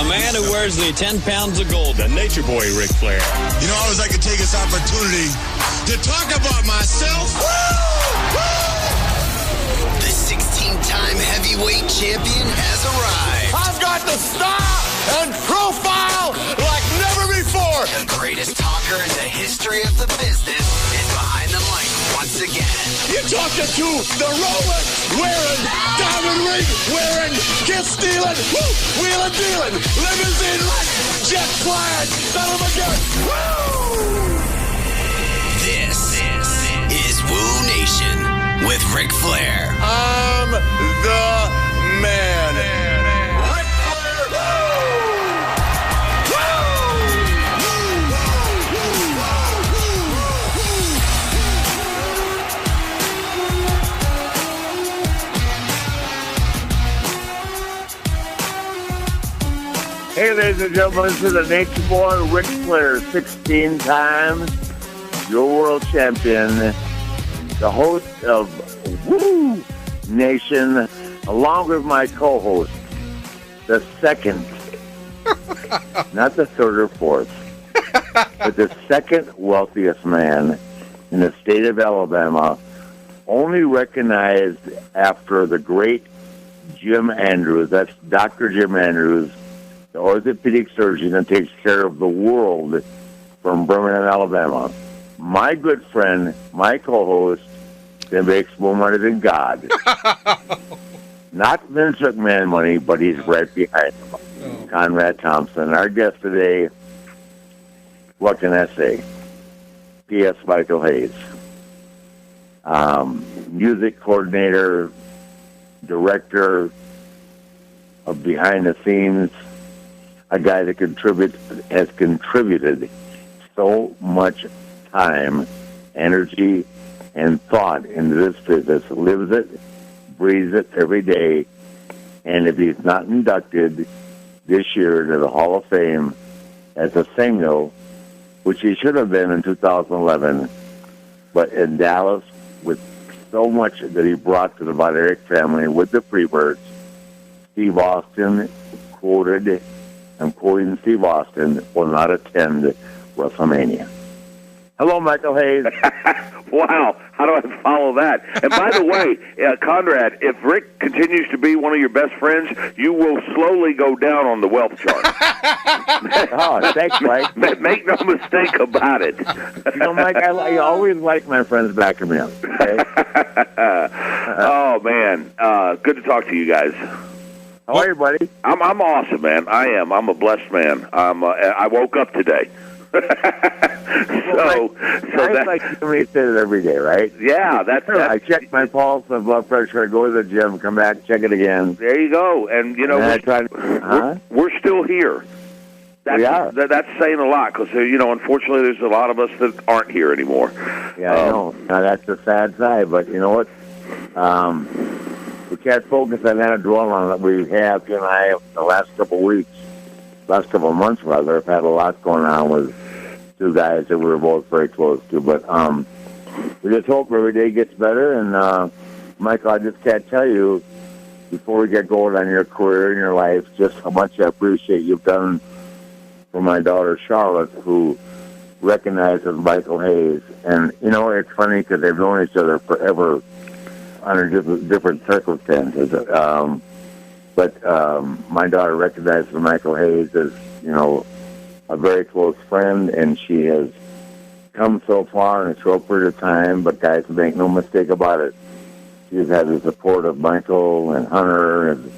A man who wears the 10 pounds of gold. The nature boy, Ric Flair. You know, I always like to take this opportunity to talk about myself. The 16-time heavyweight champion has arrived. I've got the style and profile like never before. The greatest talker in the history of the business is behind the mic once again. You're talking to the Rolex wearing, diamond ring wearing, kiss stealing, wheeling dealing, limousine like, jet flying, son of a gun. Woo! This is Wooooo Nation with Ric Flair. I'm the man. Ric Flair. Hey, ladies and gentlemen, this is the nature boy, Ric Flair, 16 times your world champion, the host of Wooooo Nation, along with my co-host, the second, not the third or fourth, but the second wealthiest man in the state of Alabama, only recognized after the great Jim Andrews. That's Dr. Jim Andrews, the orthopedic surgeon that takes care of the world from Birmingham, Alabama. My good friend, my co-host, that makes more money than God. Not Vince McMahon money, but he's right behind him. Oh. Conrad Thompson. Our guest today, what can I say? P.S. Michael Hayes. Music coordinator, director of Behind the Scenes, a guy that has contributed so much time, energy, and thought into this business, lives it, breathes it every day, and if he's not inducted this year to the Hall of Fame as a single, which he should have been in 2011, but in Dallas, with so much that he brought to the Von Erich family with the Freebirds, Steve Austin quoted, I'm quoting Steve Austin, will not attend WrestleMania. Hello, Michael Hayes. Wow, how do I follow that? And by the way, Conrad, if Rick continues to be one of your best friends, you will slowly go down on the wealth chart. Oh, thanks, Mike. Make no mistake about it. You know, Mike, I always like my friends backing me up. Okay? Oh, man. Good to talk to you guys. How are you, buddy? I'm awesome, man. I am. I'm a blessed man. I woke up today. That's like you say it every day, right? Yeah, that's I check my pulse and blood pressure. I go to the gym, come back, check it again. There you go. And you know, we're still here. We are. That's saying a lot because unfortunately, there's a lot of us that aren't here anymore. Yeah, I know. Now, that's the sad side, but you know what? We can't focus on that and dwell on it. We have, you and I, the last couple of months, rather, have had a lot going on with two guys that we were both very close to. But we just hope every day gets better. And, Michael, I just can't tell you, before we get going on your career and your life, just how much I appreciate you've done for my daughter, Charlotte, who recognizes Michael Hayes. And, it's funny because they've known each other forever under different circumstances. But my daughter recognizes Michael Hayes as, a very close friend, and she has come so far in a short period of time, but guys, make no mistake about it. She's had the support of Michael and Hunter and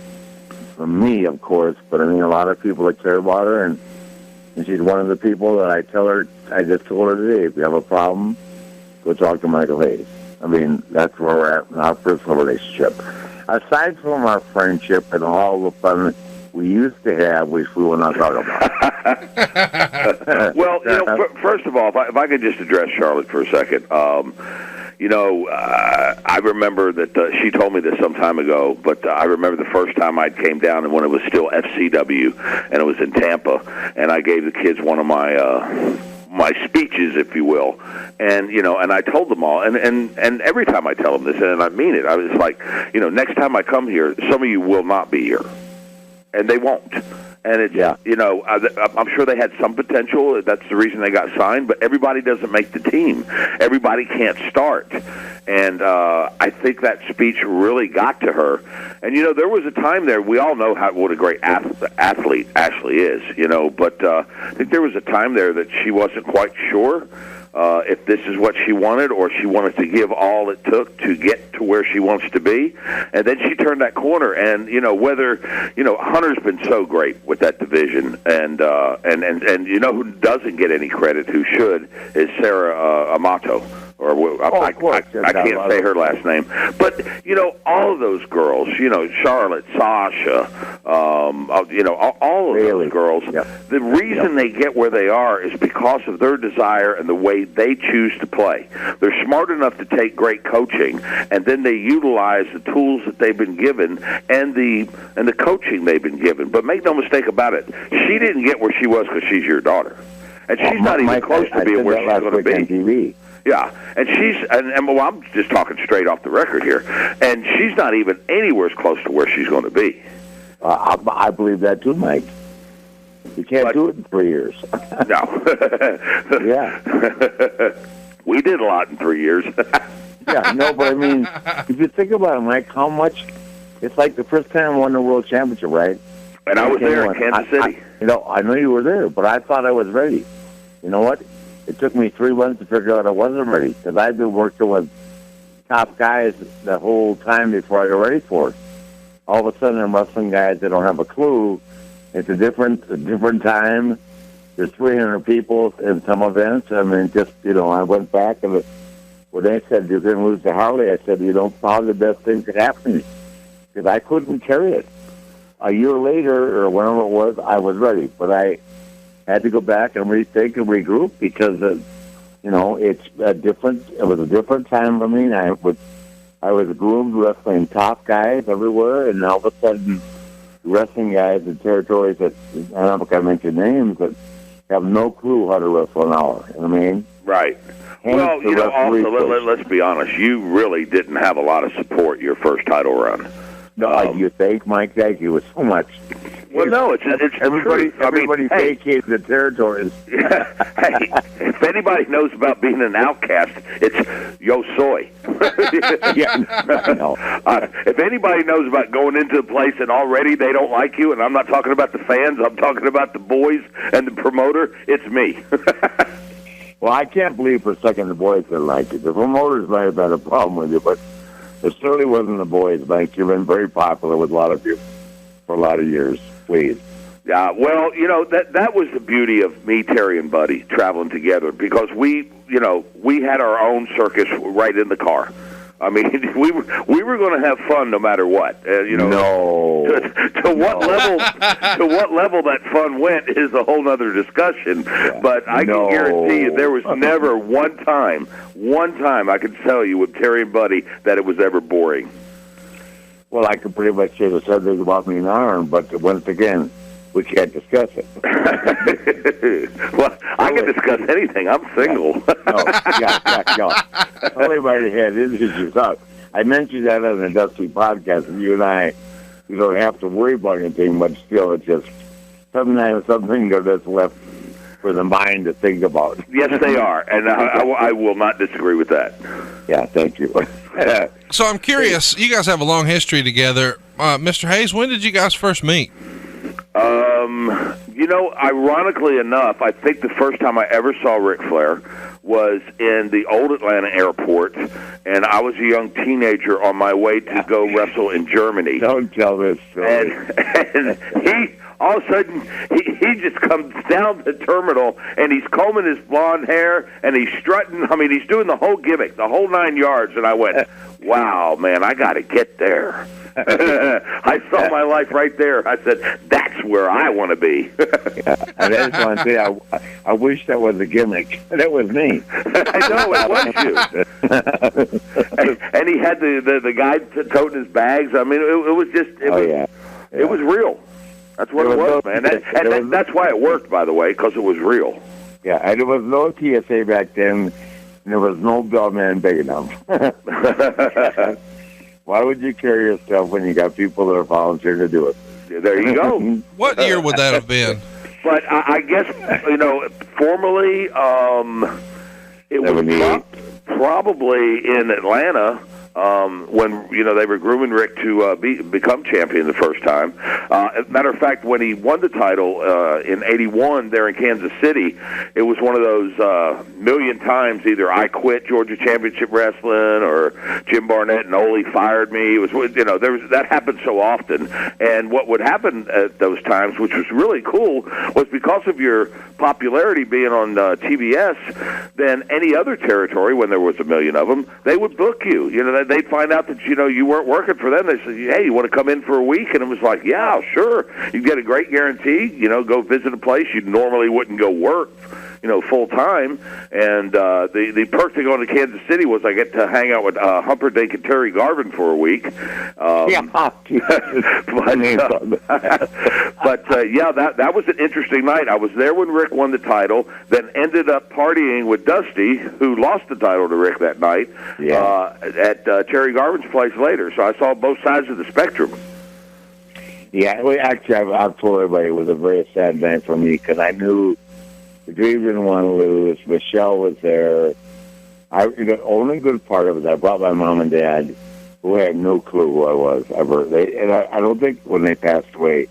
from me, of course, but I mean a lot of people that care about her, and she's one of the people that I just told her today, if you have a problem, go talk to Michael Hayes. I mean, that's where we're at in our personal relationship. Aside from our friendship and all the fun we used to have, which we will not talk about. Well, first of all, if I could just address Charlotte for a second. I remember that she told me this some time ago, but I remember the first time I came down and when it was still FCW, and it was in Tampa, and I gave the kids one of my speeches, if you will, and I told them all, and every time I tell them this, and I mean it, I was like, next time I come here, some of you will not be here, and they won't. And it's, I'm sure they had some potential. That's the reason they got signed. But everybody doesn't make the team. Everybody can't start. And I think that speech really got to her. And, there was a time there, we all know what a great athlete Ashley is, but I think there was a time there that she wasn't quite sure if this is what she wanted, or she wanted to give all it took to get to where she wants to be. And then she turned that corner, and Hunter's been so great with that division, and who doesn't get any credit, who should, is Sarah Amato. I can't say her last name, but all of those girls, Charlotte, Sasha, all of those girls. Yep. The reason they get where they are is because of their desire and the way they choose to play. They're smart enough to take great coaching, and then they utilize the tools that they've been given and the coaching they've been given. But make no mistake about it, she didn't get where she was because she's your daughter, and she's not even close to being where she's going to be. TV. Yeah, and I'm just talking straight off the record here, and she's not even anywhere close to where she's going to be. I believe that too, Mike. You can't do it in 3 years. No. Yeah. We did a lot in 3 years. Yeah, no, but I mean, if you think about it, Mike, how much, it's like the first time I won the World Championship, right? And I was there in Kansas City. I know you were there, but I thought I was ready. You know what? It took me 3 months to figure out I wasn't ready, because I've been working with top guys the whole time before I got ready for it. All of a sudden, I'm wrestling guys that don't have a clue. It's a different time. There's 300 people in some events. I mean, I went back, and when they said you're going to lose to Harley, I said, probably the best thing could happen, because I couldn't carry it. A year later, or whenever it was, I was ready, but I had to go back and rethink and regroup, because it was a different time for me. I was groomed wrestling top guys everywhere, and all of a sudden wrestling guys in territories that, I'm not going to mention names, but have no clue how to wrestle an hour. You know what I mean? Right. Well, also, let's be honest, you really didn't have a lot of support your first title run. No, you think, Mike? Thank you so much. Well, no, it's everybody. True. Everybody vacated the territories. Hey, if anybody knows about being an outcast, it's Yo Soy. Yeah, I know. If anybody knows about going into a place and already they don't like you, and I'm not talking about the fans, I'm talking about the boys and the promoter, it's me. Well, I can't believe for a second the boys didn't like you. The promoters might have had a problem with you, but it certainly wasn't the boys, Mike. You've been very popular with a lot of you for a lot of years. Please. Yeah, well, that was the beauty of me, Terry, and Buddy traveling together, because we had our own circus right in the car. I mean, we were going to have fun no matter what. No. To what level that fun went is a whole other discussion. Yeah. But I can guarantee you, there was never one time I can tell you with Terry and Buddy that it was ever boring. Well, I could pretty much say the subject about me and Aaron, but once again, we can't discuss it. Well, I can discuss anything. I'm single. No. Only by the head issues. I mentioned that on the Dusty podcast, and you and I, you don't have to worry about anything, but still, it's just sometimes something that's left for the mind to think about. Yes, they are, and I will not disagree with that. Yeah, thank you. So I'm curious, you guys have a long history together. Mr. Hayes, when did you guys first meet? Ironically enough, I think the first time I ever saw Ric Flair was in the old Atlanta airport, and I was a young teenager on my way to go wrestle in Germany. Don't tell this story. And he, all of a sudden, he just comes down the terminal, and he's combing his blonde hair, and he's strutting. I mean, he's doing the whole gimmick, the whole 9 yards, and I went, wow, man, I got to get there. I saw my life right there. I said, that's where I want to be. Yeah, and I just want to say, I wish that was a gimmick. That was me. I know, it was you. and he had the guy toting his bags. I mean, it was just, it was real. That's what it was, man. That's why it worked, by the way, because it was real. Yeah, and there was no TSA back then, and there was no bellman big enough. Why would you carry yourself when you got people that are volunteering to do it? There you go. What year would that have been? But I guess, formerly, it was probably in Atlanta. When they were grooming Ric to become champion the first time. As a matter of fact, when he won the title in '81 there in Kansas City, it was one of those million times either I quit Georgia Championship Wrestling or Jim Barnett and Ole fired me. It was that happened so often, and what would happen at those times, which was really cool, was because of your popularity being on TBS, then any other territory, when there was a million of them, they would book you. They'd find out that you weren't working for them. They said, "Hey, you want to come in for a week?" And it was like, "Yeah, sure." You get a great guarantee. Go visit a place you normally wouldn't go work, full time. And the perk to going to Kansas City was I get to hang out with Humperdinck and Terry Garvin for a week. That was an interesting night. I was there when Ric won the title, then ended up partying with Dusty, who lost the title to Ric that night, at Terry Garvin's place later. So I saw both sides of the spectrum. Yeah, actually, I've told everybody it was a very sad night for me because I knew the Dream didn't want to lose. Michelle was there. The only good part of it, I brought my mom and dad, who had no clue who I was ever. I don't think when they passed away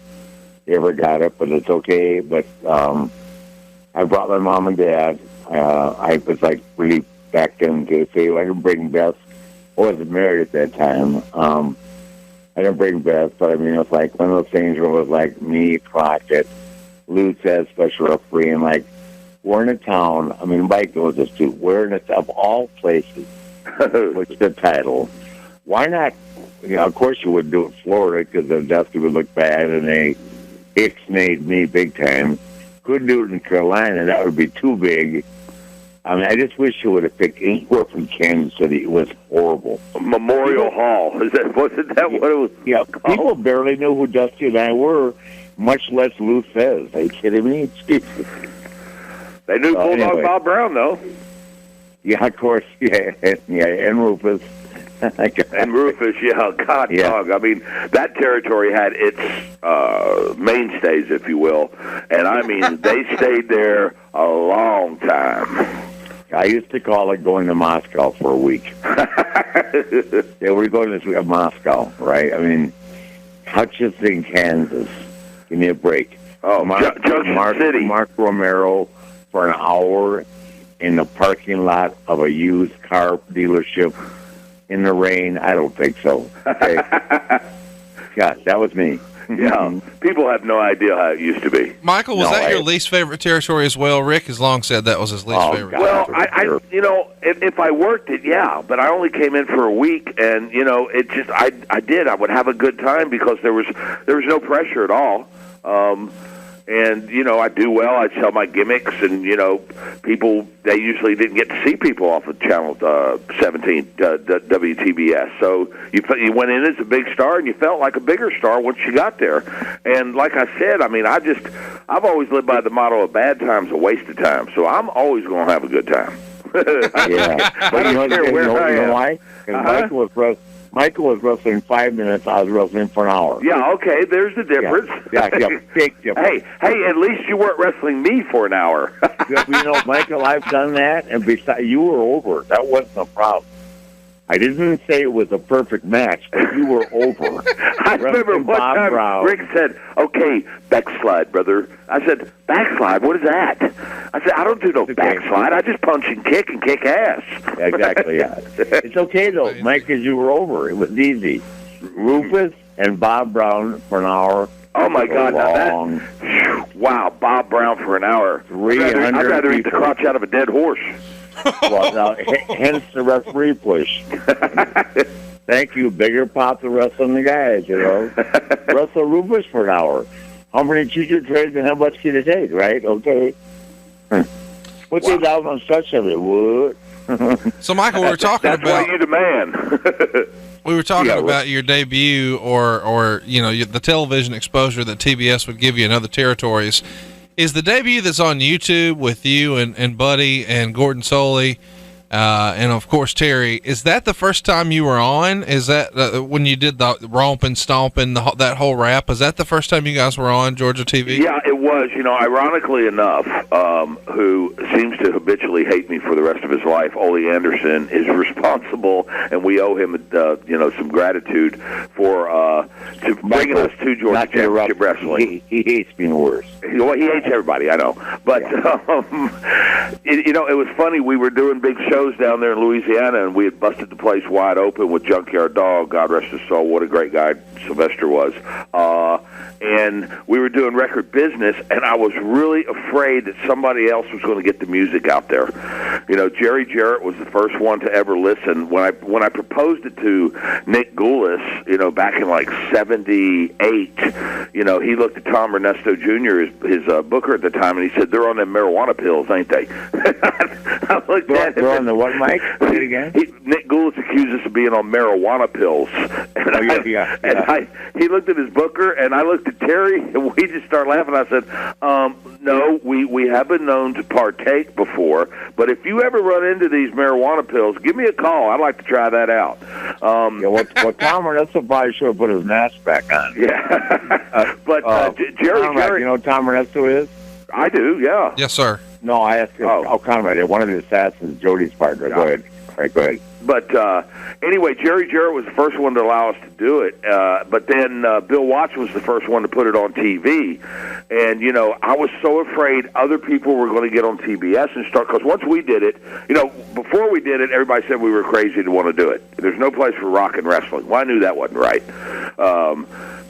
they ever got it, but it's okay. But I brought my mom and dad. I was like really back then to say I didn't bring Beth. I wasn't married at that time. I didn't bring Beth, but I mean it was like one of those things where it was like me, Crockett, Lou said special referee, and like we're in a town. I mean, Mike knows this too. We're in of all places, which the title. Why not? Of course you would do it in Florida because the Dusty would look bad, and they ixnayed me big time. Couldn't do it in Carolina. That would be too big. I mean, I just wish you would have picked anywhere from Kansas City. It was horrible. Memorial Hall. Wasn't that what it was? Yeah, people barely knew who Dusty and I were, much less Lou Fez. Are you kidding me? Jesus. They knew Bulldog Bob Brown, though. Yeah, of course. Yeah, and Rufus. And Rufus, God dog. I mean, that territory had its mainstays, if you will. And, I mean, they stayed there a long time. I used to call it going to Moscow for a week. Yeah, we're going this week to Moscow, right? I mean, Hutchinson, Kansas. Give me a break. Oh, Junction City. Mark Romero for an hour in the parking lot of a used car dealership in the rain. I don't think so. Okay. Gosh, that was me. Yeah, people have no idea how it used to be. Michael, was that your least favorite territory as well? Ric has long said that was his least favorite. God, well, I if I worked it, yeah, but I only came in for a week, and it just I would have a good time because there was no pressure at all. And, I do well. I sell my gimmicks, and, people, they usually didn't get to see people off of Channel 17, WTBS. So you went in as a big star, and you felt like a bigger star once you got there. And like I said, I mean, I've always lived by the motto of bad time's a waste of time. So I'm always going to have a good time. Yeah. But you know why? Because Michael was wrestling 5 minutes. I was wrestling for an hour. Yeah, okay. There's the difference. Yeah, big difference. Hey, at least you weren't wrestling me for an hour. Michael, I've done that, and besides, you were over. That wasn't a problem. I didn't say it was a perfect match, but you were over. I remember one time Ric said, "Okay, backslide, brother." I said, "Backslide? What is that?" I said, "I don't do no backslide. I just punch and kick ass." Exactly, yeah. It's okay, though, Mike, because you were over. It was easy. Rufus and Bob Brown for an hour. Oh, my God. Wow, Bob Brown for an hour. 300 I'd rather eat the crotch out of a dead horse. Well, now, hence the referee push. Thank you, bigger pop than wrestling the guys, Wrestle Rufus for an hour. How many teacher trades and how much can it take, right? Okay. What's it down on such of it, Wood? So, Michael, we were talking That's about... why you're the man. We were talking about your debut or the television exposure that TBS would give you in other territories. Is the debut that's on YouTube with you and Buddy and Gordon Soley, and of course Terry. Is that the first time you were on? Is that when you did the romping, stomping, that whole rap? Is that the first time you guys were on Georgia TV? Yeah, it was. Ironically enough, who seems to habitually hate me for the rest of his life, Ole Anderson, is responsible, and we owe him, some gratitude for bringing us to Georgia Championship Wrestling. He hates me worse. He hates everybody, I know. But, it was funny. We were doing big shows down there in Louisiana, and we had busted the place wide open with Junkyard Dog. God rest his soul. What a great guy Sylvester was. And we were doing record business, and I was really afraid that somebody else was going to get the music out there. Jerry Jarrett was the first one to ever listen. When I proposed it to Nick Goulas, back in like '78, he looked at Tom Ernesto Jr., his booker at the time, and he said, "They're on them marijuana pills, ain't they?" I looked at him. They're on the what, Mike? Say it again. Nick Goulas accused us of being on marijuana pills. And he looked at his booker, and I looked at Terry, and we just started laughing. I said, no, we have been known to partake before, but if you ever run into these marijuana pills, give me a call. I'd like to try that out. Tom Ernesto probably should have put his mask back on. Yeah. But Jerry... Conrad, you know who Tom Ernesto is? I do, yeah. Yes, sir. No, I asked him. Oh, Conrad, one of the assassins, Jody's partner. Yeah. Go ahead. All right, go ahead. But anyway, Jerry Jarrett was the first one to allow us to do it. But then Bill Watts was the first one to put it on TV. And, I was so afraid other people were going to get on TBS and start, because once we did it, before we did it, everybody said we were crazy to want to do it. There's no place for rock and wrestling. Well, I knew that wasn't right.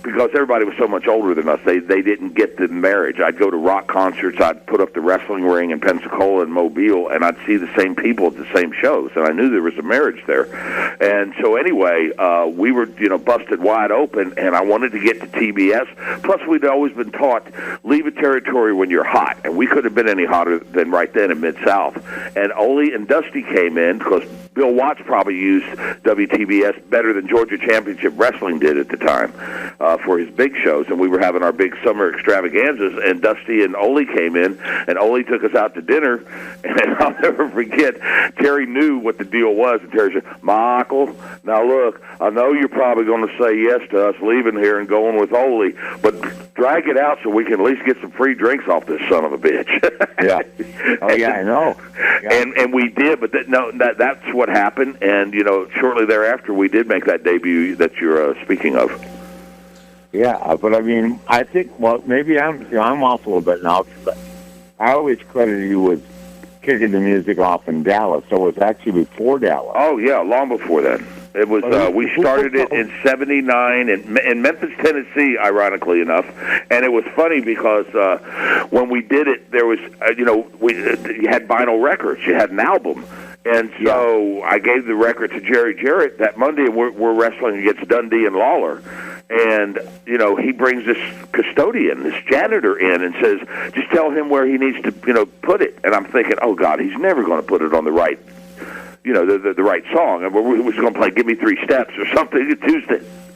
Because everybody was so much older than us, they didn't get the marriage. I'd go to rock concerts, I'd put up the wrestling ring in Pensacola and Mobile, and I'd see the same people at the same shows, and I knew there was a marriage there. And so anyway, we were, busted wide open, and I wanted to get to TBS. Plus, we'd always been taught, leave a territory when you're hot, and we couldn't have been any hotter than right then in Mid-South. And Ole and Dusty came in, because Bill Watts probably used WTBS better than Georgia Championship Wrestling did at the time. For his big shows, and we were having our big summer extravaganzas, and Dusty and Ole came in, and Ole took us out to dinner, and I'll never forget, Terry knew what the deal was, and Terry said, "Michael, now look, I know you're probably going to say yes to us leaving here and going with Ole, but drag it out so we can at least get some free drinks off this son of a bitch." Yeah. Oh, yeah, I know. Yeah. And we did, but that's what happened, and, shortly thereafter, we did make that debut that you're speaking of. Yeah, but I mean, I think, maybe I'm off a little bit now, because I always credited you with kicking the music off in Dallas, so it was actually before Dallas. Oh, yeah, long before then. It was, we started it in '79 in Memphis, Tennessee, ironically enough, and it was funny because when we did it, there was, you had vinyl records, you had an album. And so I gave the record to Jerry Jarrett that Monday, and we're wrestling against Dundee and Lawler. And, he brings this custodian, this janitor in, and says, just tell him where he needs to, put it. And I'm thinking, oh, God, he's never going to put it on the right, the right song. And we're just going to play Give Me 3 Steps or something.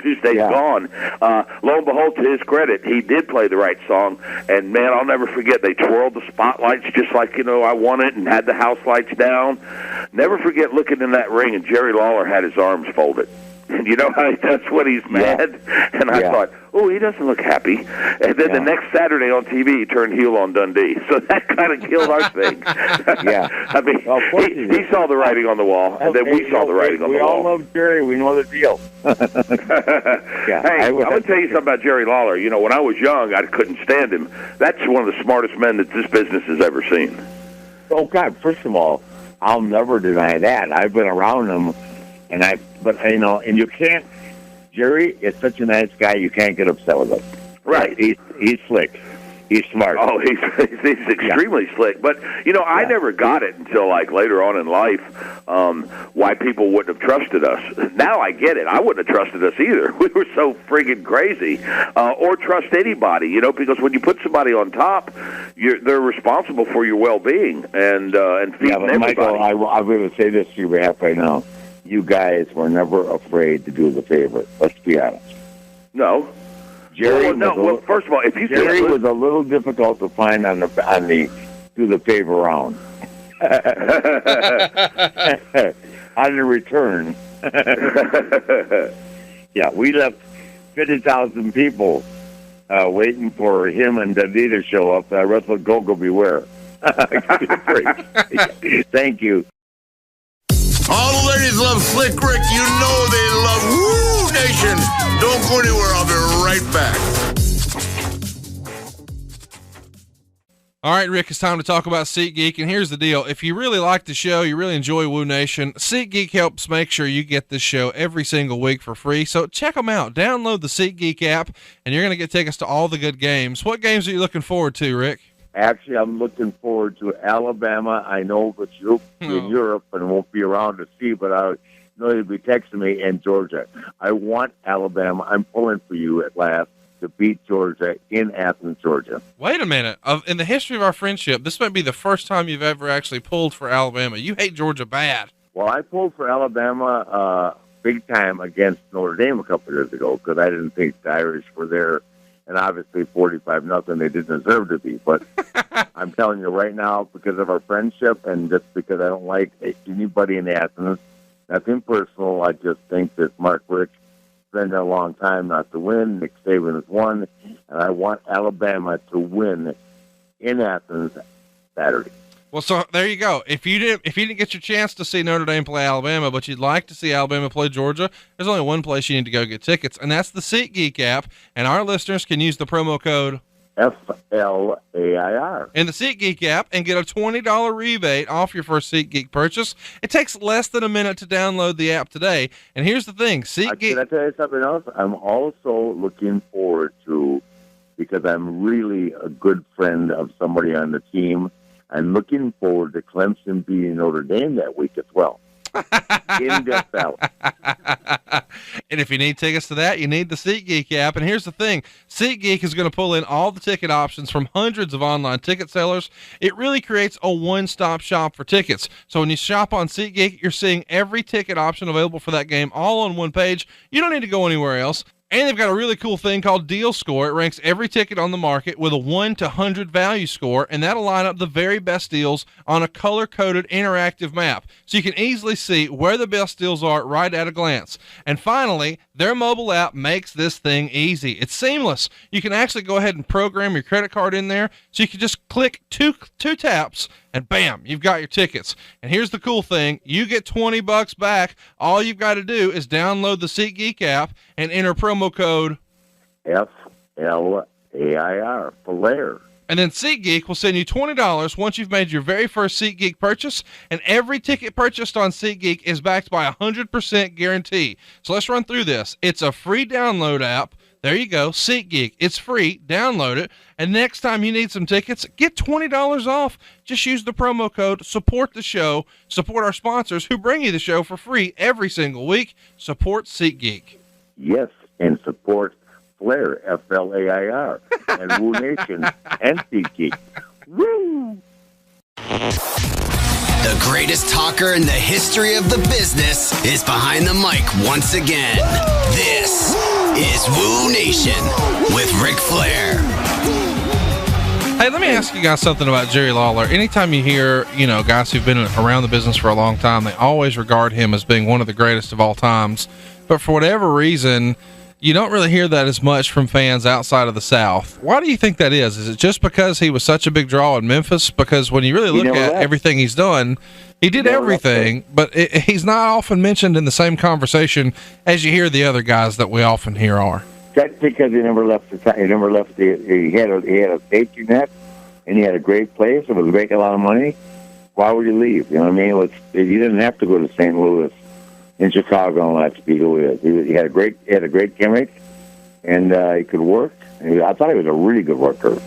Tuesday's gone. Lo and behold, to his credit, he did play the right song. And, man, I'll never forget, they twirled the spotlights just like, I won it, and had the house lights down. Never forget looking in that ring, and Jerry Lawler had his arms folded. And that's when he's mad. And I thought, oh, he doesn't look happy. And then the next Saturday on TV, he turned heel on Dundee. So that kind of killed our thing. I mean, he saw the writing on the wall, and then we saw the writing on the wall. We all love Jerry. We know the deal. Hey, I'm going to tell you something about Jerry Lawler. When I was young, I couldn't stand him. That's one of the smartest men that this business has ever seen. Oh, God, first of all, I'll never deny that. I've been around him. And you can't. Jerry is such a nice guy. You can't get upset with him. Right. He's slick. He's smart. Oh, he's extremely slick. But I never got it until later on in life. Why people wouldn't have trusted us. Now I get it. I wouldn't have trusted us either. We were so friggin' crazy. Or trust anybody. Because when you put somebody on top, they're responsible for your well-being and feeding everybody. Michael, I'm going to say this to your behalf right now. You guys were never afraid to do the favorite. Let's be honest. No. Jerry. First of all, if you Jerry was a little difficult to find on the do the favor round. On the return. Yeah, we left 50,000 people waiting for him and Dundee to show up. Russell, go beware. Give me a break. Thank you. All the ladies love Slick Rick. You know they love Wooooo Nation. Don't go anywhere. I'll be right back. All right, Rick, it's time to talk about SeatGeek, and here's the deal. If you really like the show, you really enjoy Wooooo Nation, SeatGeek helps make sure you get this show every single week for free, so check them out. Download the SeatGeek app, and you're going to get tickets to all the good games. What games are you looking forward to, Rick? Actually, I'm looking forward to Alabama. I know that you'll be in Europe and won't be around to see, but I know you'll be texting me, and Georgia. I want Alabama. I'm pulling for you at last to beat Georgia in Athens, Georgia. Wait a minute. In the history of our friendship, this might be the first time you've ever actually pulled for Alabama. You hate Georgia bad. Well, I pulled for Alabama big time against Notre Dame a couple of years ago because I didn't think the Irish were there, and obviously 45-0, they didn't deserve to be. But I'm telling you right now, because of our friendship and just because I don't like anybody in Athens, nothing personal, I just think that Mark Richt been there a long time not to win. Nick Saban has won, and I want Alabama to win in Athens Saturday. Well, so there you go. If you didn't get your chance to see Notre Dame play Alabama, but you'd like to see Alabama play Georgia, there's only one place you need to go get tickets, and that's the SeatGeek app. And our listeners can use the promo code FLAIR in the SeatGeek app and get a $20 rebate off your first SeatGeek purchase. It takes less than a minute to download the app today. And here's the thing, SeatGeek. Can I tell you something else? I'm also looking forward to, because I'm really a good friend of somebody on the team, I'm looking forward to Clemson beating Notre Dame that week as well. In Death Valley. And if you need tickets to that, you need the SeatGeek app. And here's the thing, SeatGeek is going to pull in all the ticket options from hundreds of online ticket sellers. It really creates a one-stop shop for tickets. So when you shop on SeatGeek, you're seeing every ticket option available for that game all on one page. You don't need to go anywhere else. And they've got a really cool thing called Deal Score. It ranks every ticket on the market with a 1 to 100 value score, and that'll line up the very best deals on a color-coded interactive map. So you can easily see where the best deals are right at a glance. And finally, their mobile app makes this thing easy. It's seamless. You can actually go ahead and program your credit card in there, so you can just click two taps, and bam, you've got your tickets. And here's the cool thing, you get $20 back. All you've got to do is download the SeatGeek app and enter promo code FLAIR, Flair. And then SeatGeek will send you $20 once you've made your very first SeatGeek purchase, and every ticket purchased on SeatGeek is backed by a 100% guarantee. So let's run through this. It's a free download app. There you go, SeatGeek. It's free. Download it. And next time you need some tickets, get $20 off. Just use the promo code, support the show, support our sponsors who bring you the show for free every single week. Support SeatGeek. Yes, and support Flair, FLAIR, and Wooooo Nation, and SeatGeek. Woo! The greatest talker in the history of the business is behind the mic once again. This is Wooooo Nation with Ric Flair. Hey, let me ask you guys something about Jerry Lawler. Anytime you hear, guys who've been around the business for a long time, they always regard him as being one of the greatest of all times. But for whatever reason, you don't really hear that as much from fans outside of the South. Why do you think that is? Is it just because he was such a big draw in Memphis? Because when you really look at everything he's done, he did everything, but he's not often mentioned in the same conversation as you hear the other guys that we often hear are. That's because he never left the. He never left the. He had a safety net, and he had a great place. It was making a lot of money. Why would you leave? You know what I mean? You didn't have to go to St. Louis, in Chicago, and all that to be who he is. He had a great gimmick, and he could work. I thought he was a really good worker,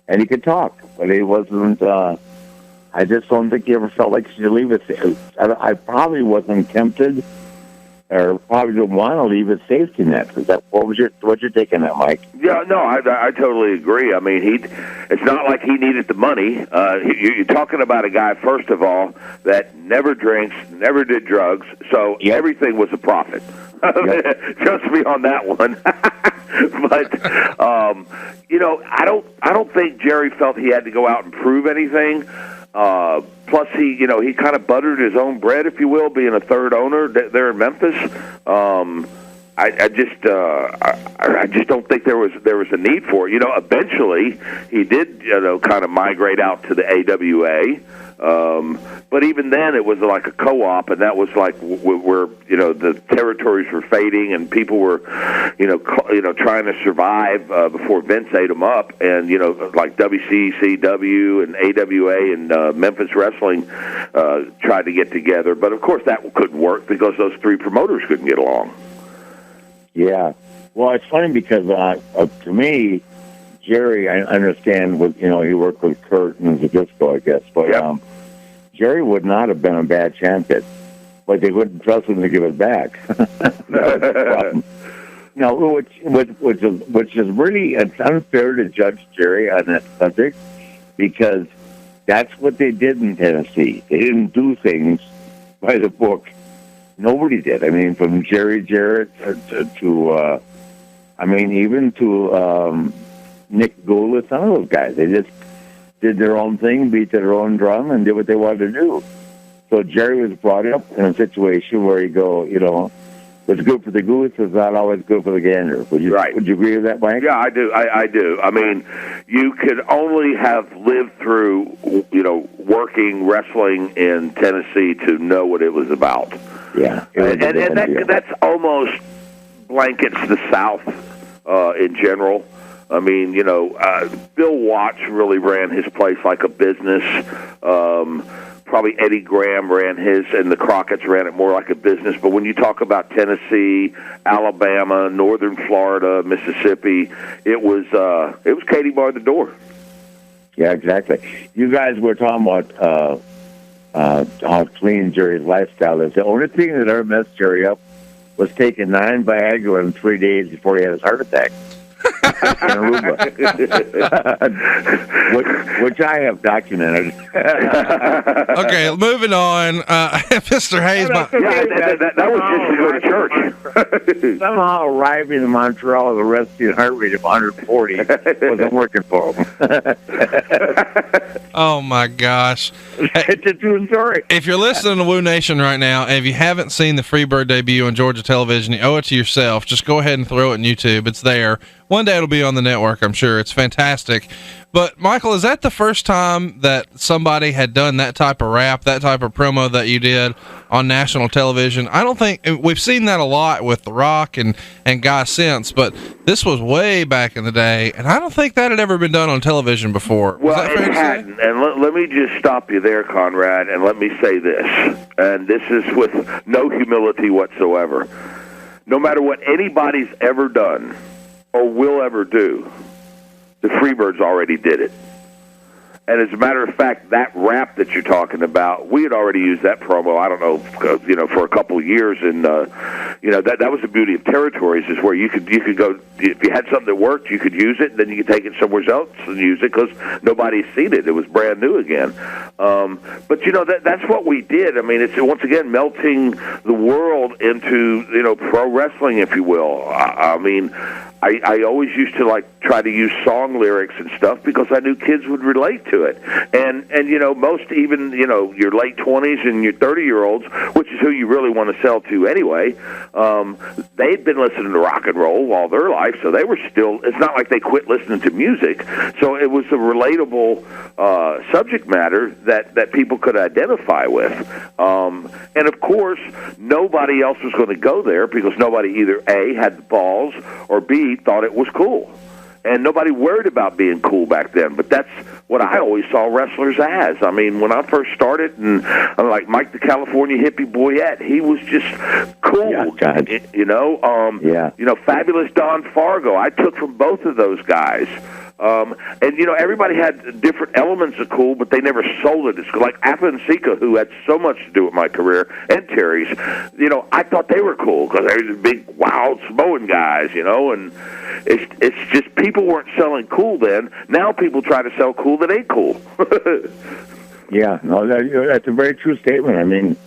and he could talk, but he wasn't. I just don't think he ever felt like he should leave it. I probably wasn't tempted, or probably didn't want to leave his safety net. What's your take on that, Mike? Yeah, no, I totally agree. I mean, it's not like he needed the money. You're talking about a guy, first of all, that never drinks, never did drugs, so everything was a profit. Trust me on that one. But I don't think Jerry felt he had to go out and prove anything. Plus, he kind of buttered his own bread, if you will, being a third owner there in Memphis. I just don't think there was a need for it. Eventually he did kind of migrate out to the AWA, but even then it was like a co-op, and that was like where the territories were fading and people were trying to survive before Vince ate them up, and like WCCW and AWA and Memphis Wrestling tried to get together, but of course that couldn't work because those three promoters couldn't get along. Yeah. Well, it's funny because to me, Jerry, I understand he worked with Kurt and Zabisco, I guess, but Jerry would not have been a bad champion, but they wouldn't trust him to give it back. That was the problem. Which is really, it's unfair to judge Jerry on that subject, because that's what they did in Tennessee. They didn't do things by the book. Nobody did. I mean, from Jerry Jarrett to even to Nick Goulet, some of those guys. They just did their own thing, beat their own drum, and did what they wanted to do. So Jerry was brought up in a situation where what's good for the goose is not always good for the gander. Would you agree with that, Mike? Yeah, I do. I do. I mean, you could only have lived through, working wrestling in Tennessee to know what it was about. Yeah. And that's almost blankets the South in general. I mean, Bill Watts really ran his place like a business. Probably Eddie Graham ran his, and the Crockett's ran it more like a business. But when you talk about Tennessee, Alabama, Northern Florida, Mississippi, it was Katie bar the door. Yeah, exactly. You guys were talking about how clean Jerry's lifestyle is. The only thing that ever messed Jerry up was taking 9 Viagra in 3 days before he had his heart attack. which I have documented. Okay, moving on. Mr. Hayes. That was just to go to church. Somehow arriving in Montreal with a resting heart rate of 140 wasn't working for him. Oh, my gosh. It's a true story. If you're listening to Woo Nation right now, and if you haven't seen the Freebird debut on Georgia television, you owe it to yourself. Just go ahead and throw it on YouTube. It's there. One day it'll be on the network, I'm sure. It's fantastic. But, Michael, is that the first time that somebody had done that type of rap, that type of promo that you did on national television? I don't think we've seen that a lot with The Rock and guys since, but this was way back in the day, and I don't think that had ever been done on television before. Well, it hadn't. And let me just stop you there, Conrad, and let me say this, and this is with no humility whatsoever. No matter what anybody's ever done or will ever do, the Freebirds already did it. And as a matter of fact, that rap that you're talking about, we had already used that promo, I don't know, for a couple of years. And, that was the beauty of territories, is where you could go, if you had something that worked, you could use it, and then you could take it somewhere else and use it because nobody's seen it. It was brand new again. But, that's what we did. I mean, it's, once again, melting the world into, pro wrestling, if you will. I mean, I always used to try to use song lyrics and stuff because I knew kids would relate to it. And most even, your late 20s and your 30-year-olds, which is who you really want to sell to anyway, they'd been listening to rock and roll all their life, so they were still, it's not like they quit listening to music. So it was a relatable subject matter that people could identify with. And of course, nobody else was going to go there because nobody either A, had the balls, or B, thought it was cool. And nobody worried about being cool back then, but that's what I always saw wrestlers as. I mean, when I first started, and I'm like Mike the California Hippie Boyette, he was just cool. Yeah, Fabulous Don Fargo, I took from both of those guys. Everybody had different elements of cool, but they never sold it. It's like Appa and Sika, who had so much to do with my career, and Terry's. I thought they were cool because they were the big, wild Samoan guys, and it's just people weren't selling cool then. Now people try to sell cool that ain't cool. Yeah, no, that's a very true statement. I mean,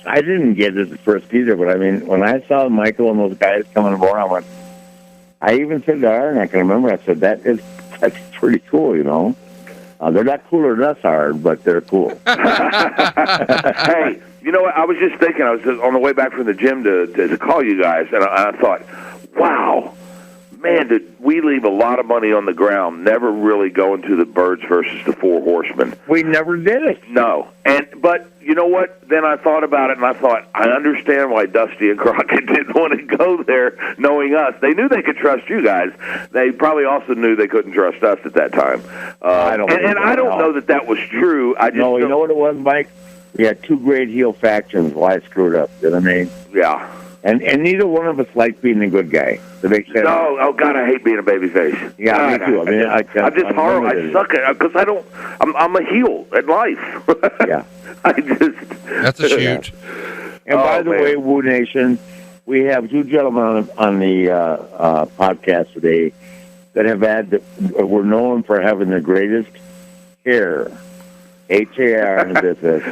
I didn't get it at first either, but I mean, when I saw Michael and those guys coming aboard, I even said to Aaron, I can remember, I said, that's pretty cool, They're not cooler than us, hard, but they're cool. Hey, you know what? I was just thinking. I was on the way back from the gym to call you guys, and I thought, wow, man, did we leave a lot of money on the ground, never really going to the Birds versus the Four Horsemen. We never did it. No. But you know what? Then I thought about it, and I thought, I understand why Dusty and Crockett didn't want to go there, knowing us. They knew they could trust you guys. They probably also knew they couldn't trust us at that time. I don't know that was true. You know what it was, Mike? We had two great heel factions. Why I screwed up. You know what I mean? Yeah. And neither one of us liked being a good guy. Oh God, I hate being a babyface. Yeah, me too. I mean, I'm just horrible. I suck at it because I don't. I'm a heel at life. Yeah. That's a shoot. And by the way, Woo Nation, we have two gentlemen on the podcast today that were known for having the greatest hair. HAR in the business,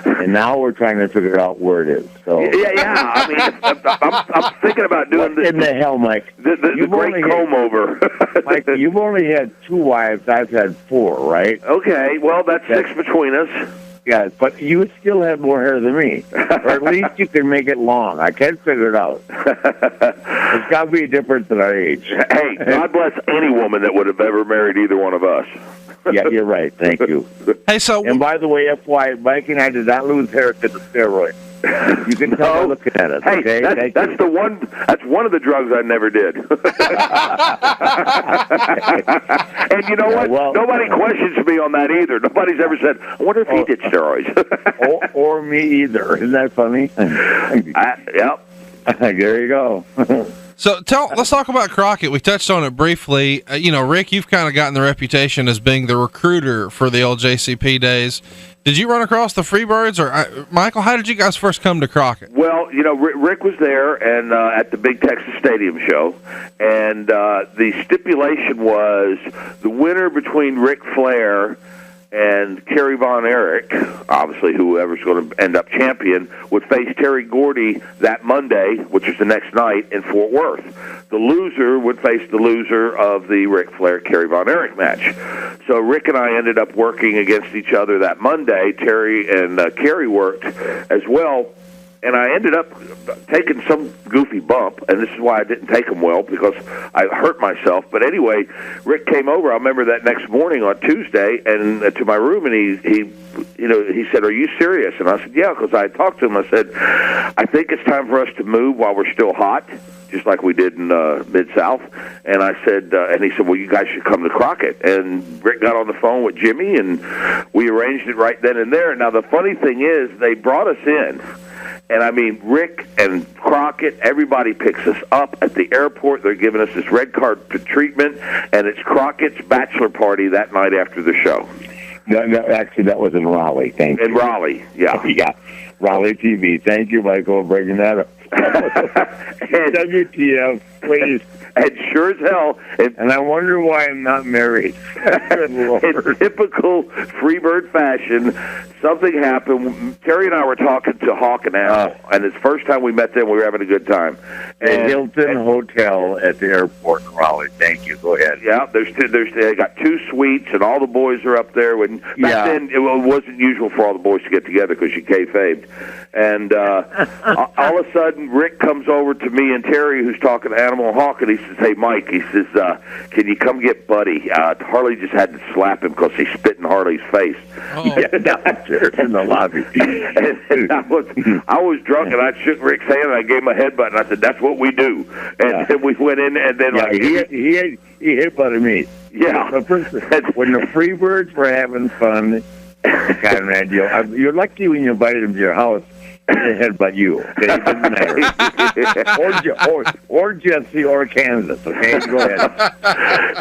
and now we're trying to figure out where it is. So yeah. I mean, I'm thinking about doing this. In the hell, Mike? The great comb over. Mike, you've only had 2 wives. I've had 4, right? Okay, well, that's 6 between us. Yeah, but you still have more hair than me, or at least you can make it long. I can't figure it out. There's got to be a difference in our age. Hey, God bless any woman that would have ever married either one of us. Yeah, you're right. Thank you. Hey, and by the way, FYI, Mike and I did not lose hair to the steroid. You can tell by looking at it. Hey, okay? that's the one. That's one of the drugs I never did. And you know what? Well, nobody questions me on that either. Nobody's ever said, "I wonder if he did steroids." or me either. Isn't that funny? Yep. There you go. So let's talk about Crockett. We touched on it briefly. Rick, you've kind of gotten the reputation as being the recruiter for the old JCP days. Did you run across the Freebirds, or Michael? How did you guys first come to Crockett? Well, Rick was there and at the Big Texas Stadium show, and the stipulation was the winner between Ric Flair and Kerry Von Erich, obviously whoever's going to end up champion, would face Terry Gordy that Monday, which is the next night, in Fort Worth. The loser would face the loser of the Ric Flair-Kerry Von Erich match. So Rick and I ended up working against each other that Monday. Terry and Kerry worked as well. And I ended up taking some goofy bump, and this is why I didn't take him well, because I hurt myself. But anyway, Rick came over. I remember that next morning on Tuesday, and to my room, and he said, "Are you serious?" And I said, "Yeah," because I had talked to him. I said, "I think it's time for us to move while we're still hot, just like we did in Mid-South." And I said, and he said, "Well, you guys should come to Crockett." And Rick got on the phone with Jimmy, and we arranged it right then and there. Now, the funny thing is, they brought us in. And, I mean, Rick and Crockett, everybody picks us up at the airport. They're giving us this red carpet treatment, and it's Crockett's bachelor party that night after the show. No, actually, that was in Raleigh. Thank you. In Raleigh, yeah. Yeah, Raleigh TV. Thank you, Michael, for bringing that up. WTF, please. And sure as hell. And I wonder why I'm not married. In typical Freebird fashion, something happened. Terry and I were talking to Hawk and Al, and it's the first time we met them. We were having a good time. The Hilton Hotel at the airport in Raleigh. Thank you. Go ahead. Yeah, they got 2 suites, and all the boys are up there. Back then, it wasn't usual for all the boys to get together because you kayfabed. And all of a sudden, Rick comes over to me and Terry, who's talking to Animal Hawk, and he says, "Hey, Mike," he says, "can you come get Buddy?" Harley just had to slap him because he spit in Harley's face. Oh. In the lobby. and I was drunk, and I shook Rick's hand, and I gave him a headbutt, and I said, "That's what we do." And then we went in, and then he headbutted me. Yeah. When the Freebirds were having fun, Conrad, you're lucky when you invited them to your house. Headbutt you. Okay? It doesn't matter. or Jesse or Kansas. Okay, go ahead.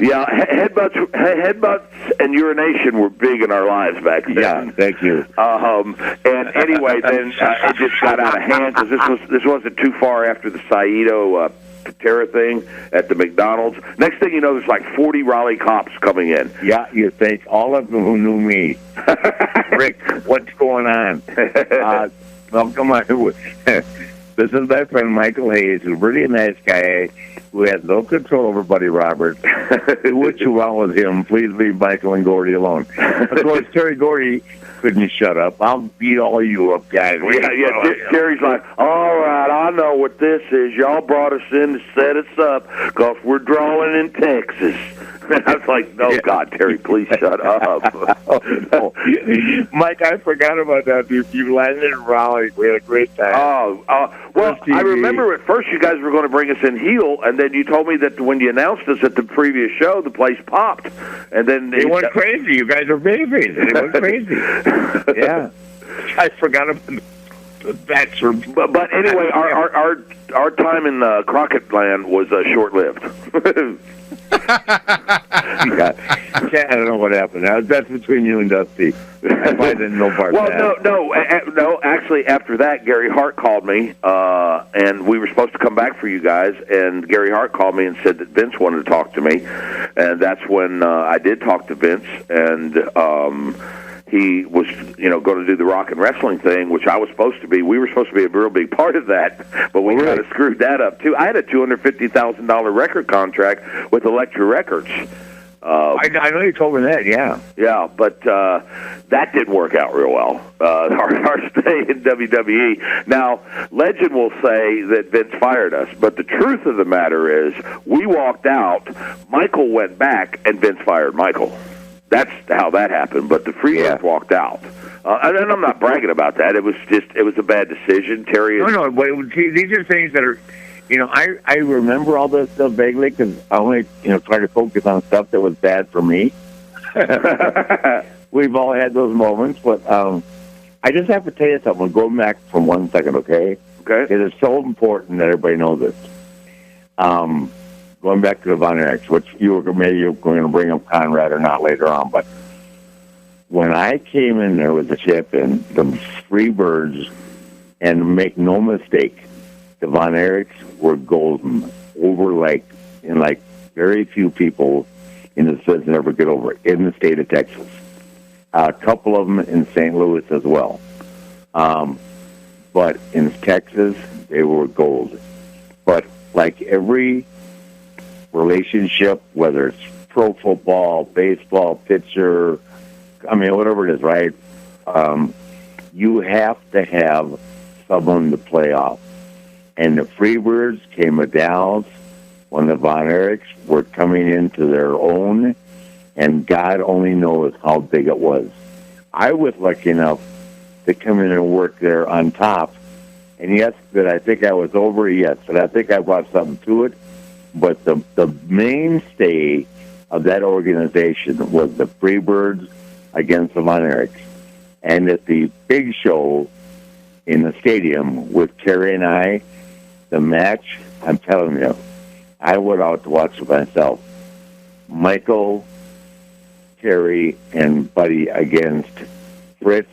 Yeah, headbutts and urination were big in our lives back then. Yeah, thank you. And anyway, then it just got out of hand because this wasn't too far after the Saito Patera thing at the McDonald's. Next thing you know, there's like 40 Raleigh cops coming in. Yeah, you think all of them who knew me. Rick, what's going on? Well, come on. This is my friend Michael Hayes, who's really a nice guy, who has no control over Buddy Roberts. What you want with him? Please leave Michael and Gordy alone. Of course, Terry Gordy couldn't shut up. I'll beat all you up, guys. Terry's like, all right, I know what this is. Y'all brought us in to set us up because we're drawing in Texas. And I was like, no, God, Terry, please shut up. No. Mike, I forgot about that. You landed in Raleigh. We had a great time. Well, I remember at first you guys were going to bring us in heel, and then you told me that when you announced us at the previous show, the place popped. And then they went crazy. You guys are babies. They went crazy. Yeah. I forgot about that. But anyway, our time in Crockett Land was short-lived. I don't know what happened. That's between you and Dusty. I didn't know part of that. No. Actually, after that, Gary Hart called me, and we were supposed to come back for you guys. And Gary Hart called me and said that Vince wanted to talk to me, and that's when I did talk to Vince. And he was, going to do the rock and wrestling thing, which I was supposed to be. We were supposed to be a real big part of that, but we kind of screwed that up too. I had a $250,000 record contract with Elektra Records. I know you told me that, yeah. Yeah, but that didn't work out real well, our stay in WWE. Now, legend will say that Vince fired us, but the truth of the matter is we walked out, Michael went back, and Vince fired Michael. That's how that happened, but the Freebirds walked out. And I'm not bragging about that. It was a bad decision. Terry. No, but these are things that are, I remember all this stuff vaguely because I only, try to focus on stuff that was bad for me. We've all had those moments, but I just have to tell you something. Go back for 1 second, okay? Okay. It is so important that everybody knows this. Going back to the Von Erichs, which you're going to bring up Conrad or not later on, but when I came in there with the champion, the Freebirds, and make no mistake, the Von Erichs were golden over very few people in the business ever get over it in the state of Texas. A couple of them in St. Louis as well. But in Texas, they were gold. But like every relationship, whether it's pro football, baseball, pitcher, whatever it is, right? You have to have someone to play off. And the Freebirds came to Dallas when the Von Erichs were coming into their own, and God only knows how big it was. I was lucky enough to come in and work there on top. And yes, did I think I was over? Yes, but I think I brought something to it. But the mainstay of that organization was the Freebirds against the Von Erichs. And at the big show in the stadium with Terry and I, the match, I'm telling you, I went out to watch it myself. Michael, Terry, and Buddy against Fritz,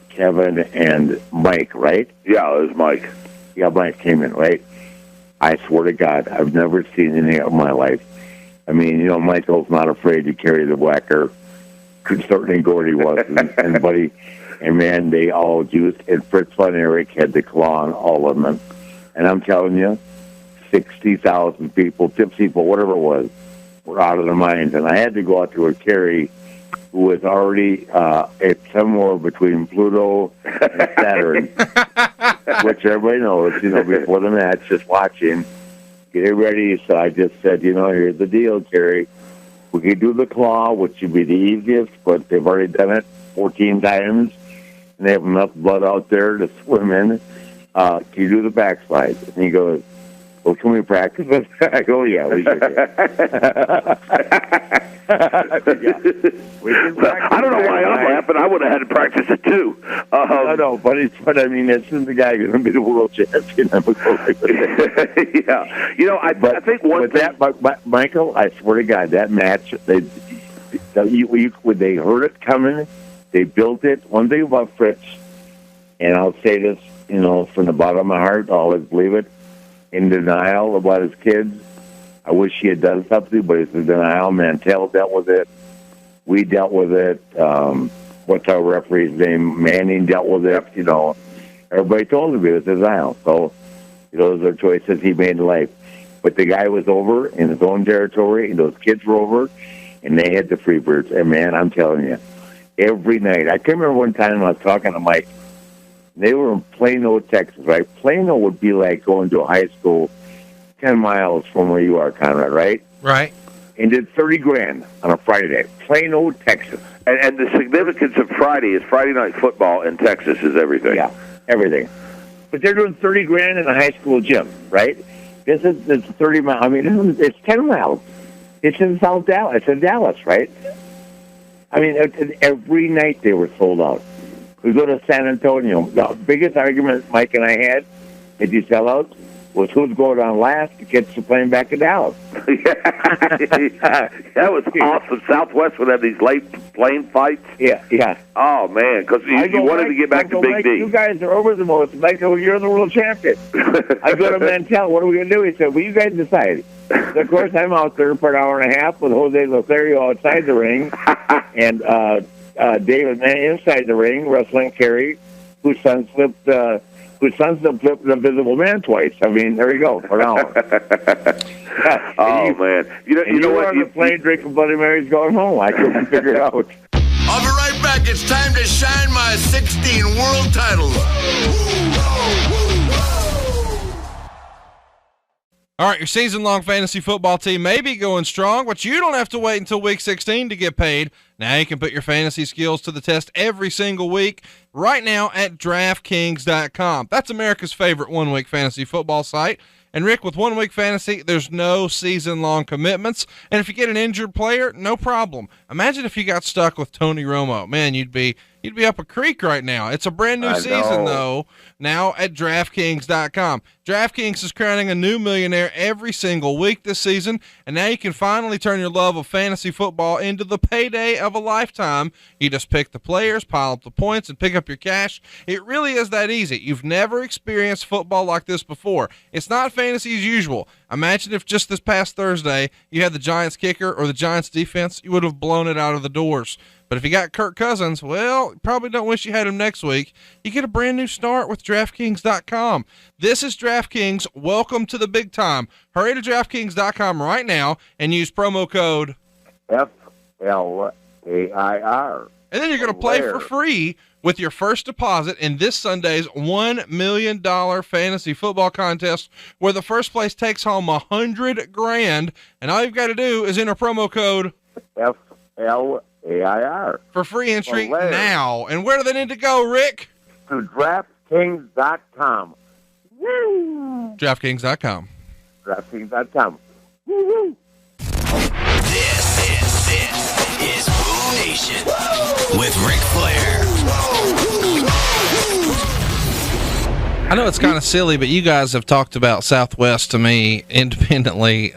Kevin, and Mike, right? Yeah, it was Mike. Yeah, Mike came in, right? I swear to God, I've never seen anything of my life. Michael's not afraid to carry the whacker. Certainly Gordy was, and Buddy. And, man, they all used, and Fritz Von Erich had the claw on all of them. And I'm telling you, 60,000 people, 50 people, whatever it was, were out of their minds. And I had to go out to a Terry who was already at somewhere between Pluto and Saturn, which everybody knows, before the match, just watching, get ready. So I just said, here's the deal, Terry. We could do the claw, which would be the easiest, but they've already done it 14 times, and they have enough blood out there to swim in. Can you do the backslide? And he goes, well, can we practice it? I go, yeah, we should. I don't know why I'm laughing. I would have had to practice it too. No, but this is the guy going to be the world champion. Yeah, I think one thing. Michael, I swear to God, that match, when they heard it coming, they built it. One thing about Fritz, and I'll say this, from the bottom of my heart, I'll always believe it, in denial about his kids. I wish he had done something, but it's in denial. Mantell dealt with it. We dealt with it. What's our referee's name? Manning dealt with it. Everybody told him it was denial. So Those are choices he made in life. But the guy was over in his own territory, and those kids were over, and they had the Freebirds. And, man, I'm telling you, every night. I can remember one time I was talking to Mike. They were in Plano, Texas, right? Plano would be like going to a high school 10 miles from where you are, Conrad, right? Right. And did $30,000 on a Friday day. Plano, Texas. And the significance of Friday is Friday night football in Texas is everything. Yeah, everything. But they're doing $30,000 in a high school gym, right? It's 30 miles. I mean, it's 10 miles. It's in South Dallas. It's in Dallas, right? I mean, every night they were sold out. We go to San Antonio. The biggest argument Mike and I had at these sellouts was who's going on last to get the plane back to Dallas. That was awesome. Southwest would have these late plane fights. Yeah. Oh, man, because you wanted to get back to Big D. You guys are over the most. Mike said, well, you're the world champion. I go to Mantel. What are we going to do? He said, well, you guys decide. So, of course, I'm out there for an hour and a half with Jose Lothario outside the ring and David Mann inside the ring, wrestling Kerry, whose son flipped the Invisible Man twice. I mean, there you go, for an hour. Man. You know what? On the plane drinking Bloody Marys going home. I couldn't figure it out. I'll be right back. It's time to shine my 16 world titles. All right, your season-long fantasy football team may be going strong, but you don't have to wait until Week 16 to get paid. Now you can put your fantasy skills to the test every single week right now at DraftKings.com. That's America's favorite one-week fantasy football site. And, Rick, with one-week fantasy, there's no season-long commitments. And if you get an injured player, no problem. Imagine if you got stuck with Tony Romo. Man, you'd be up a creek right now. It's a brand-new season, though, now at DraftKings.com. DraftKings is crowning a new millionaire every single week this season, and now you can finally turn your love of fantasy football into the payday of a lifetime. You just pick the players, pile up the points, and pick up your cash. It really is that easy. You've never experienced football like this before. It's not fantasy as usual. Imagine if just this past Thursday you had the Giants kicker or the Giants defense, you would have blown it out of the doors. But if you got Kirk Cousins, well, probably don't wish you had him next week. You get a brand new start with DraftKings.com. This is DraftKings. Welcome to the big time. Hurry to DraftKings.com right now and use promo code FLAIR. And then you're going to play for free with your first deposit in this Sunday's $1 million fantasy football contest, where the first place takes home $100,000, and all you've got to do is enter promo code FLAIR for free entry now. And where do they need to go, Rick? To DraftKings.com. Woo! DraftKings.com. DraftKings.com. Woo-hoo. This is Wooooo Nation with Ric Flair. I know it's kind of silly, but you guys have talked about Southwest to me independently.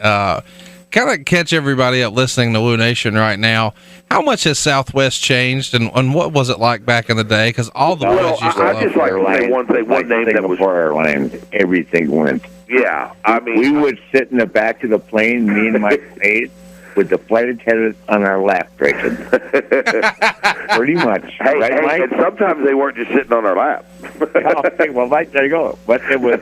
Kind of catch everybody up listening to Wooooo Nation right now. How much has Southwest changed, and what was it like back in the day? Because all the boys used to love just like to say one name that was before airlines. Everything went. Yeah, I mean, we would sit in the back of the plane, me and my mate, with the flight attendant on our lap, drinking. Pretty much. Hey, right, Mike? And sometimes they weren't just sitting on our lap. Okay, well, Mike, there you go. But it was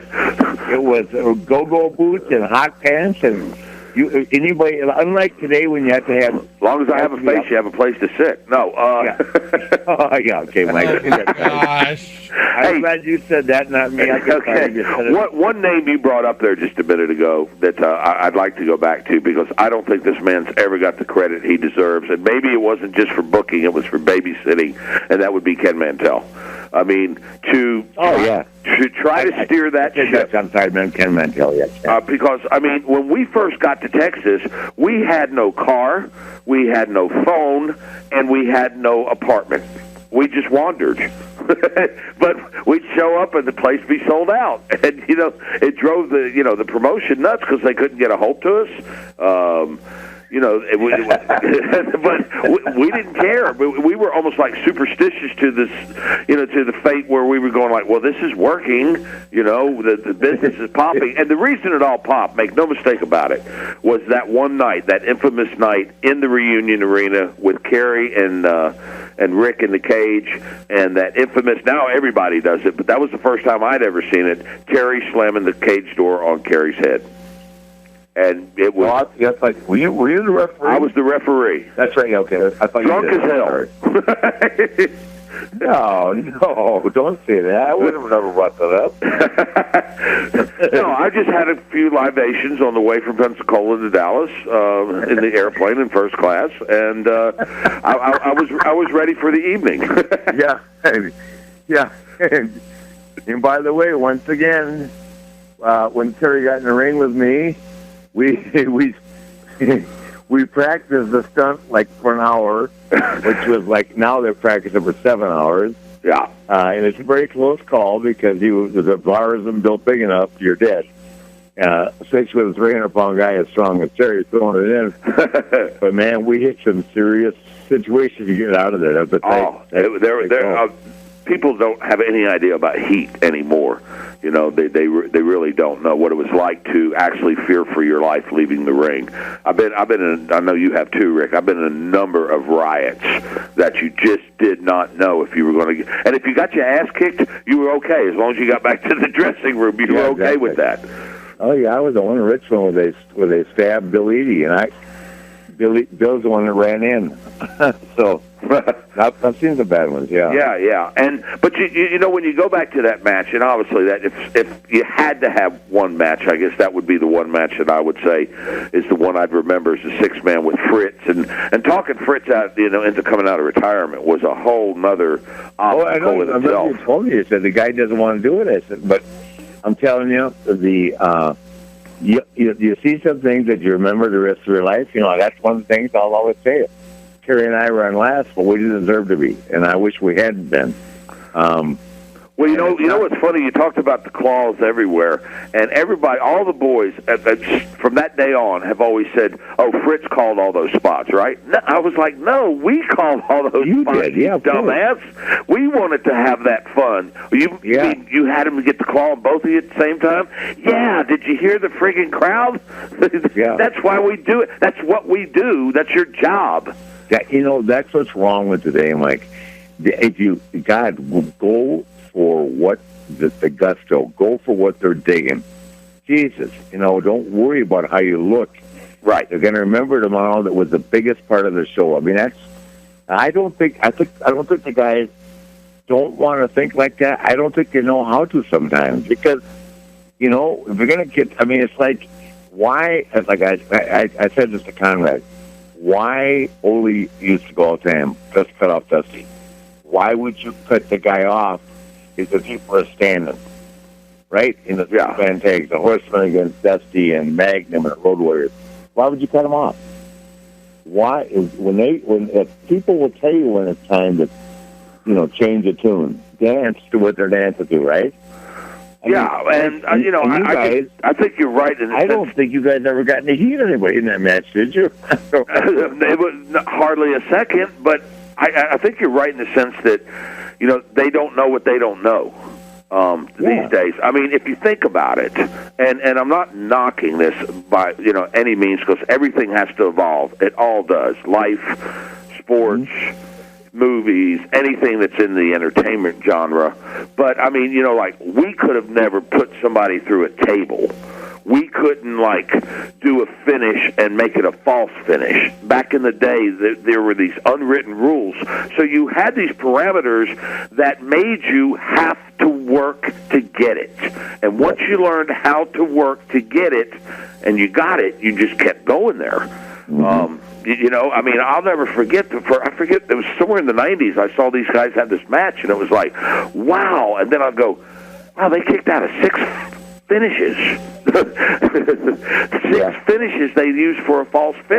go-go boots and hot pants and. Anybody, unlike today when you have to have... As long as I have a face, you have a place to sit. No. Yeah. Oh, yeah, okay, Mike. Gosh. I'm glad you said that, not me. Okay. One name you brought up there just a minute ago that I'd like to go back to, because I don't think this man's ever got the credit he deserves. And maybe it wasn't just for booking, it was for babysitting, and that would be Ken Mantell. I mean, to try to steer that ship. I'm sorry, man, Ken Mantell, yes. Because, I mean, when we first got to Texas, we had no car, we had no phone, and we had no apartment. We just wandered. But we'd show up and the place be sold out. And, it drove the promotion nuts because they couldn't get a hold to us. but we didn't care. We were almost like superstitious to this, to the fate where we were going like, well, this is working. The business is popping, and the reason it all popped, make no mistake about it, was that one night, that infamous night in the Reunion Arena with Kerry and Rick in the cage, and that infamous. Now everybody does it, but that was the first time I'd ever seen it. Terry slamming the cage door on Kerry's head. And it was. Well, like, were you the referee? I was the referee. That's right. Okay, I thought drunk you as hell. No, don't say that. I would have never brought that up. No, I just had a few libations on the way from Pensacola to Dallas in the airplane in first class, and I was ready for the evening. Yeah. And by the way, once again, when Terry got in the ring with me, we practiced the stunt like for an hour, which was like now they're practicing for 7 hours. Yeah. And it's a very close call because the bar isn't built big enough, you're dead. Especially with a 300-pound guy as strong as Terry throwing it in. But man, we hit some serious situations to get out of there. People don't have any idea about heat anymore. They really don't know what it was like to actually fear for your life leaving the ring. I've been in, I know you have too, Rick. I've been in a number of riots that you just did not know if you were going to get. And if you got your ass kicked, you were okay. As long as you got back to the dressing room, you were okay with that. Oh yeah, I was the one in Richmond where they stabbed Bill Eadie, and Bill's the one that ran in. So I've seen the bad ones, yeah. Yeah. But you know, when you go back to that match, and obviously that if you had to have one match, I guess that would be the one match that I would say is the one I'd remember as the 6-man with Fritz, and talking Fritz out, into coming out of retirement was a whole nother obstacle in itself. I you told me, you said the guy doesn't want to do it. I said, but I'm telling you, you see some things that you remember the rest of your life. That's one of the things I'll always say. Kerry and I were on last, but we didn't deserve to be, and I wish we hadn't been. Well, you know what's funny? You talked about the claws everywhere, and everybody, all the boys, from that day on, have always said, "Oh, Fritz called all those spots, right?" No, I was like, "No, we called all those spots, did, yeah, dumbass. We wanted to have that fun. You mean you had him to get the claw on both of you at the same time? Yeah. Did you hear the friggin' crowd? Yeah. That's why we do it. That's what we do. That's your job." That's what's wrong with today, Mike. If you, God, go for what the gusto, go for what they're digging. Jesus, don't worry about how you look. Right. They're going to remember tomorrow that was the biggest part of the show. I mean, I don't think the guys don't want to think like that. I don't think they know how to sometimes because, if you're going to get, it's like, why, like I said this to Conrad, why Ole used to go all the time, let's cut off Dusty. Why would you cut the guy off if the people are standing? Right? In the fan tags, the Horsemen against Dusty and Magnum and Road Warriors. Why would you cut them off? Why? If people will tell you when it's time to, change the tune, dance to what they're dancing to, right? I think you're right. I don't think you guys ever got any heat anybody in that match, did you? They would hardly a second, but I think you're right in the sense that, they don't know what they don't know these days. I mean, if you think about it, and I'm not knocking this by, any means, because everything has to evolve. It all does. Life, sports, movies, anything that's in the entertainment genre. But, we could have never put somebody through a table. We couldn't, do a finish and make it a false finish. Back in the day, there were these unwritten rules. So you had these parameters that made you have to work to get it. And once you learned how to work to get it, and you got it, you just kept going there. I'll never forget, it was somewhere in the 90s, I saw these guys have this match, and it was like, wow. And then I'll go, wow, they kicked out of 6 finishes. 6 finishes they used for a false finish.